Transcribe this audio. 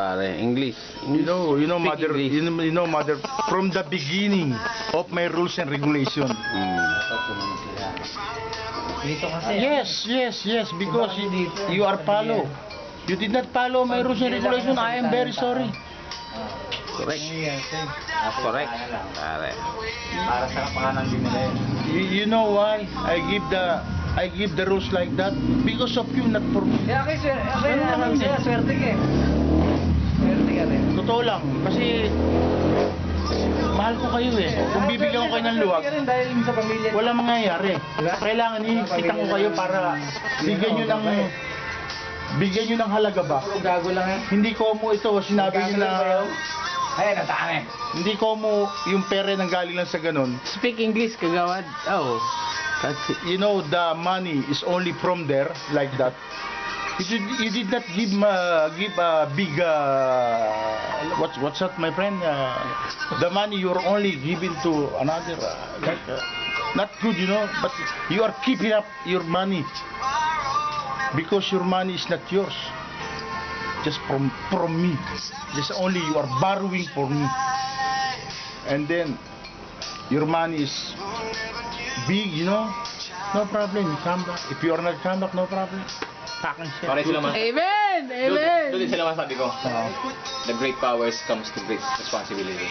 Pare, English. You know, Speak mother, English. you know, mother, from the beginning of my rules and regulation. Dito kasi. Yes, because you are follow. You did not follow my rules and regulation. I am very sorry. Correct. Correct. Pare. Para sa kapakanan din nila yun. You know why I give the rules like that? Because of you, not for me. Kaya kasi nasabi sila, swerte ka eh. Swerte ka rin. Totoo lang, kasi mahal ko kayo eh. Kung bibigyan ko kayo ng luwag, Swerte ka rin dahil sa pamilya. wala mangyayari. Kailangan hihigpitan ko kayo para bigyan nyo ng halaga ba? Puro gago lang eh. Hindi ko mo ito, sinabi nyo na Ay, nataan eh. hindi ko mo yung pera nang galing lang sa ganun. Speak English, kagawad. Oh. That's it. You know, the money is only from there, like that. You did not give a big what's that, my friend? The money you're only giving to another like not good, you know. But you are keeping up your money because your money is not yours. Just from me. Just only you are borrowing for me. And then your money is big, you know. No problem. You come back. If you are not come back, no problem. Pack and shit. Pare sila Amen! Amen! Doon din sila masabi ko. The great powers comes to great responsibility.